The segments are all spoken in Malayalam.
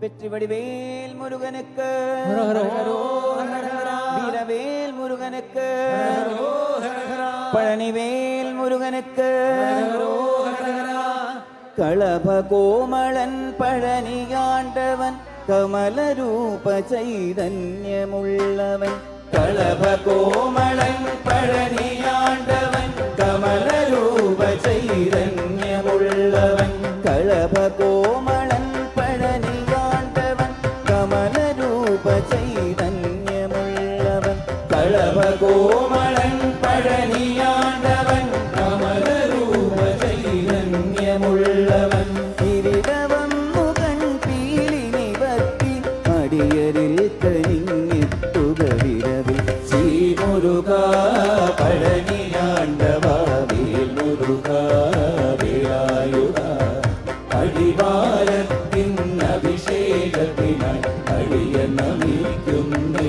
வெற்றிவடிவேல் முருகனுக்கு வீரவேல் முருகனுக்கு பழனிவேல் முருகனுக்கு களப கோமளன் பழனியாண்டவன் கமலரூப சைதன்யமுள்ளவன் களப கோமளன் பழனியாண்டவன் கமலரூப சைதன்யமுள்ளவன் களப கோமளன் பழனியாண்டவன் கமலரூப சைதன்யமுள்ளவன் களப கோமளன் பழனியாண்டவன் கமலரூப சைதன்யமுள்ளவன் திரிதவம் முகன் பீலி நிவர்த்தி அடியரில் கனிஞெத்துக விரவி ஸ்ரீ முருகா பழனியாண்டவா வேல் முருகா வேலாயுதா அடிவாரத்தின் அபிஷேகத்தினால் அடிய நமிக்குமே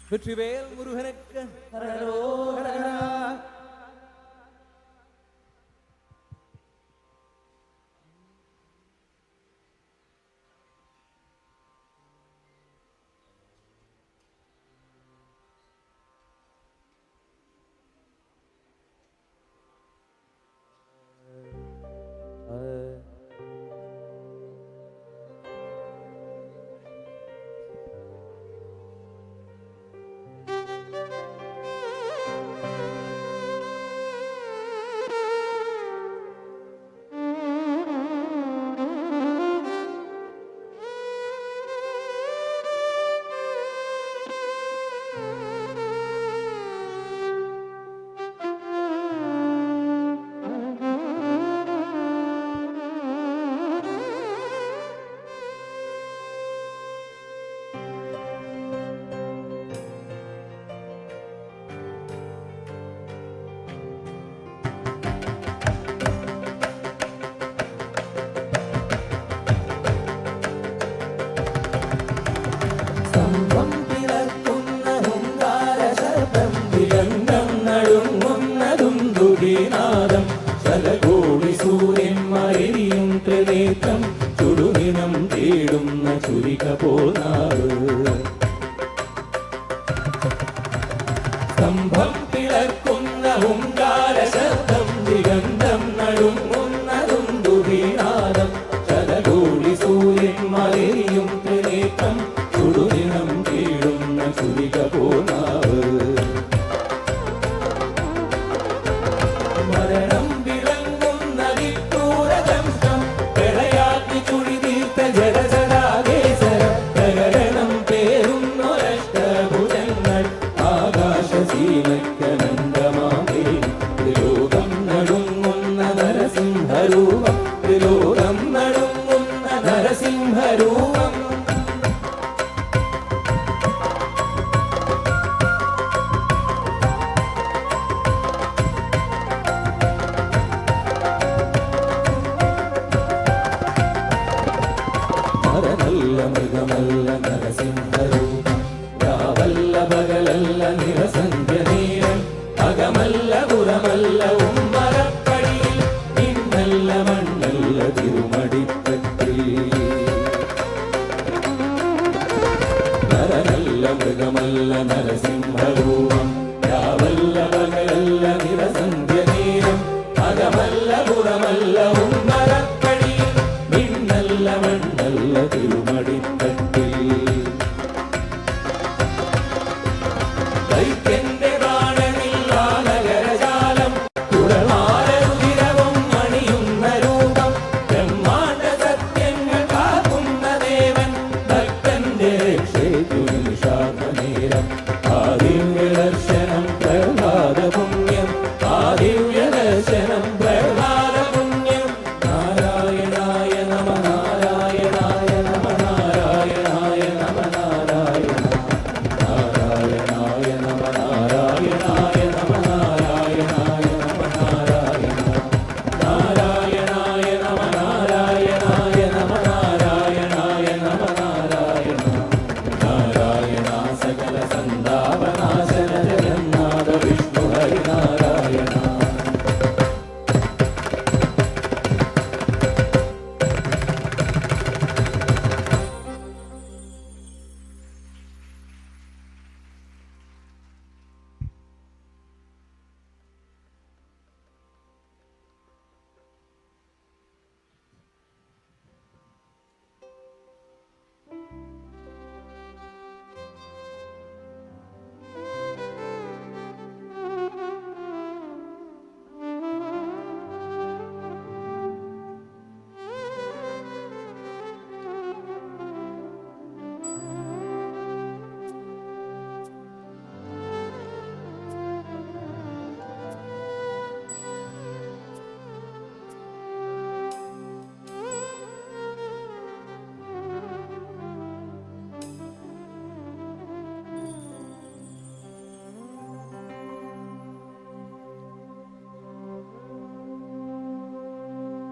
வெற்றிவேல் முருகனுக்கு ഹരഹരോഹരഹര. സ്തംഭം പിളർക്കുന്ന ഹുങ്കാരശബ്ദം ദിഗന്ധം നടുങ്ങുന്നതും ദുരിനാദം ശതകോടി സൂര്യന്മാരെരിയും ത്രിനേത്രം ചുടുനിനം തേടുന്ന ചുരിക പോനാവ് സ്തംഭം പിളർക്കുന്ന ഹുങ്കാരശബ്ദം ദിഗന്ധം നടുങ്ങുന്നതും ദുരിനാദം ശതകോടി സൂര്യന്മാരെരിയും ത്രിനേത്രം ചുടുനിനം തേടുന്ന ചുരിക പോനാവ് മരണം വിളങ്ങുന്ന വിക്രൂരദംഷ്ടം പ്രളയാഗ്നി ചുഴിതീർത്ത ജലജലാകേസരം പ്രകടനം പേരുന്നൊരഷ്ടഭുജങ്ങൾ ആകാശസീമയ്ക്കനന്തമാമേ ത്രിലോകം നടുങ്ങുന്ന നരസിംഹരൂപം ത്രിലോകം നടുങ്ങുന്ന നരസിംഹരൂപം നരനല്ല മൃഗമല്ല നരസിംഹരൂപം രാവല്ല പകലല്ല നിറസന്ധ്യനേരം അകമല്ല പുറമല്ല ഉമ്മറപ്പടിയിൽ ഇന്നല്ല മണ്ണല്ല തിരുമടിപ്പറ്റിൽ നരനല്ല മൃഗമല്ല നരസിംഹരൂപം രാവല്ല പകലല്ല നിറസന്ധ്യനേരം അകമല്ല പുറമല്ല ഉമ്മറപ്പടിയിൽ മിന്നല്ല മണ്ണല്ല തിരുമടിപ്പറ്റിൽ ദൈത്യന്റെ പ്രാണനില്ലാ നഗരജാലം തുളമാരരുതിരവും മണിയുന്ന രൂപം ബ്രഹ്മാണ്ഡ സത്യങ്ങൾ കാക്കുന്ന ദേവൻ ഭക്തന്റെ രക്ഷയ്ക്കു നിഷാദനേരം ആദിവ്യദർശനം പ്രഹ്ലാദ പുണ്യം ആദിവ്യദർശനം പ്രഹ്ലാദ പുണ്യം നാരായണായ നമ നാരായണായ നമ നാരായണായ നമ നാരായണ നാരായണായ നമ നാരായണായ നമ നാരായണായ നമ നാരായണ നാരായണായ നമ നാരായണായ നമ നാരായണായ നമ നാരായണ നാരായണ സകല സന്താപനാശന ജഗന്നാഥ വിഷ്ണു ഹരിനാരായണ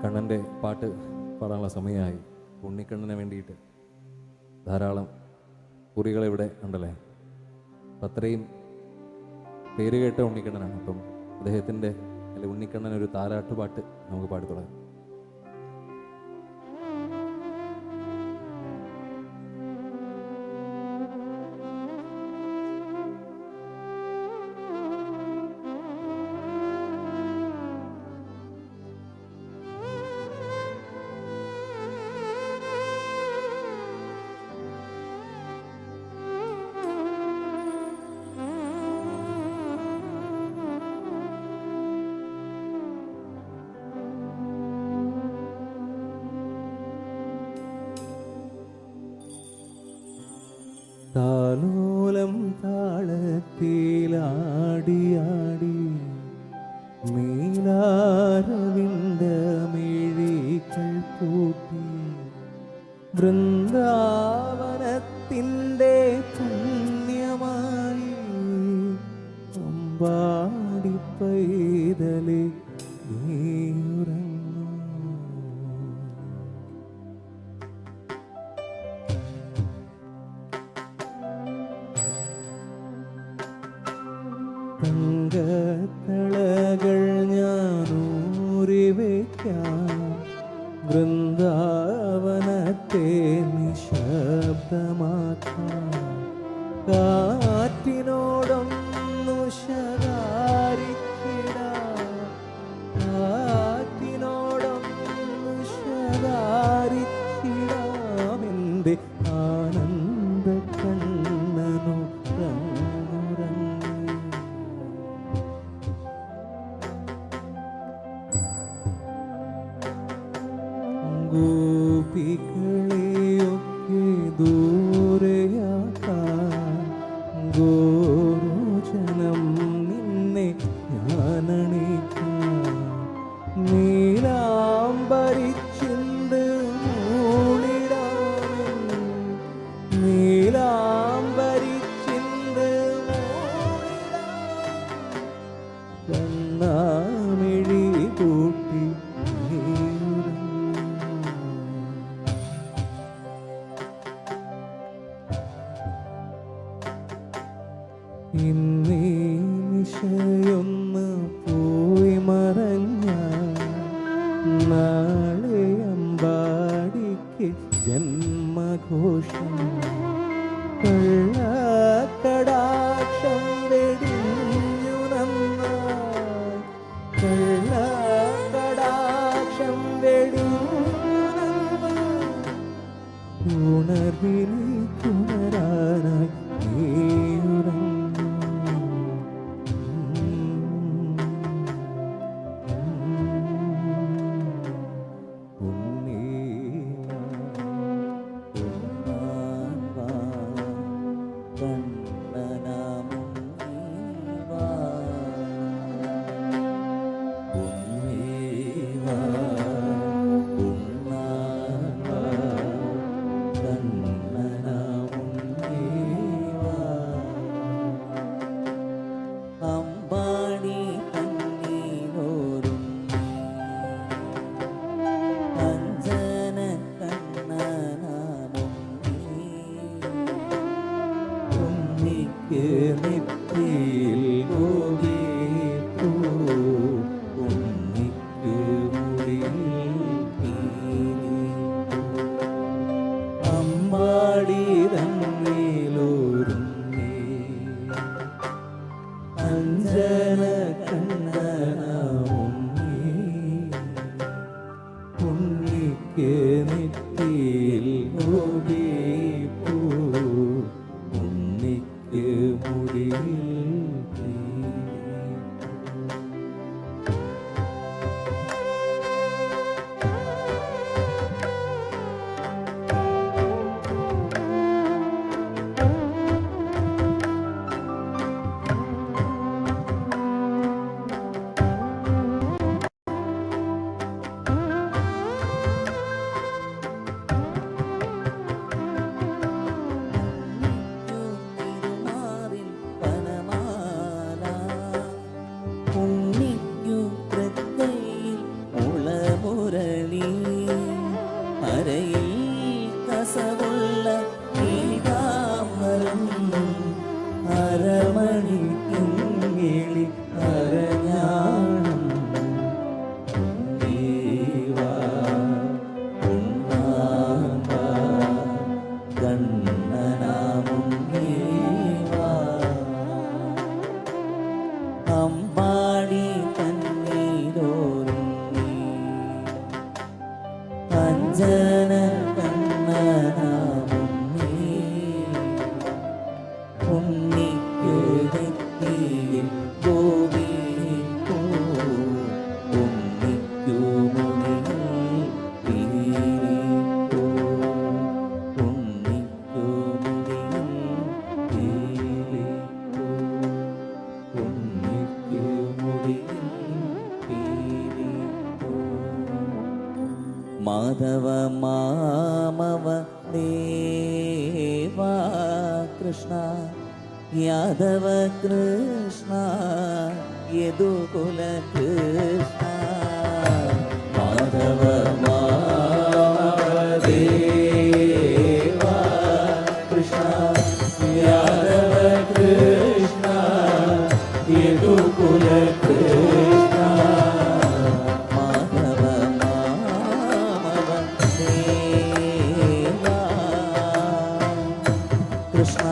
കണ്ണൻ്റെ പാട്ട് പാടാനുള്ള സമയമായി. ഉണ്ണിക്കണ്ണന് വേണ്ടിയിട്ട് ധാരാളം കുറികളിവിടെ ഉണ്ടല്ലേ. അപ്പം അത്രയും പേര് കേട്ട ഉണ്ണിക്കണ്ണനാണ്. അപ്പം അദ്ദേഹത്തിൻ്റെ അല്ലെങ്കിൽ ഉണ്ണിക്കണ്ണൻ ഒരു താരാട്ടുപാട്ട് നമുക്ക് പാടി തുടങ്ങാം. താലോലം താളത്തിലാടിയാടി നീലാരവിന്ദമിഴികൾ പൂട്ടി വൃന്ദാവനത്തിൻ്റെ പുണ്യമായി അമ്പാടി പൈതലേ നീയുറങ്ങൂ. തങ്കത്തളകൾ ഞാനൂറി വയ്ക്കാം വൃന്ദാവനത്തെ നിശബ്ദമാക്കാം. കാറ്റിനോടൊന്നു ശകാരിച്ചിടാം, കാറ്റിനോടൊന്നു ശകാരിച്ചിടാം. എൻ്റെ ആനന്ദ കണ്ണനു ഗോപികളെയൊക്കെ ദൂരെയാക്കാൻ ഗോരോചനം നിന്നെ ഞാനണിക്കാം. നീലാംബരിച്ചിന്ത് മൂളിടാമെൻ, നീലാംബരിച്ചിന്ത് കണ്ണാമിഴി കൂട്ടി ഇന്നീ നിശയൊന്ന് പോയി മറഞ്ഞ നാളെ അമ്പാടിക്ക് ജന്മഘോഷം. കള്ളക്കടാക്ഷം വെടിഞ്ഞു നന്നായി, കള്ളക്കടാക്ഷം വെടിഞ്ഞു നന്നായി. ഉണർവിളിക്കുണരാനായി നീയുറങ്ങൂ. ഉണ്ണിക്ക് മുടിയിൽ നാമുന്നീവാ. അമ്പാടി തന്നീരോരുണ്ണി അഞ്ജന കണ്ണനാമുണ്ണി ഉണ്ണിക്ക് നെറ്റിയിൽ ഗോപിക്കൂ ഉണ്ണിക്കു മുടിയിൽ പീലിക്കൂ ഉണ്ണിക്കു മുടിയിൽ പീലിക്കൂ ഉണ്ണിക്കു മുടിയിൽ പീലിക്കൂ. മാധവ മാമവ ദേവ കൃഷ്ണ യാദവ കൃഷ്ണ യദുകുല കൃഷ്ണ. മാധവ മാമവ ദേവ കൃഷ്ണ യാദവ കൃഷ്ണ യദുകുല കൃഷ്ണ. മാധവ മാമവ ദേവ കൃഷ്ണ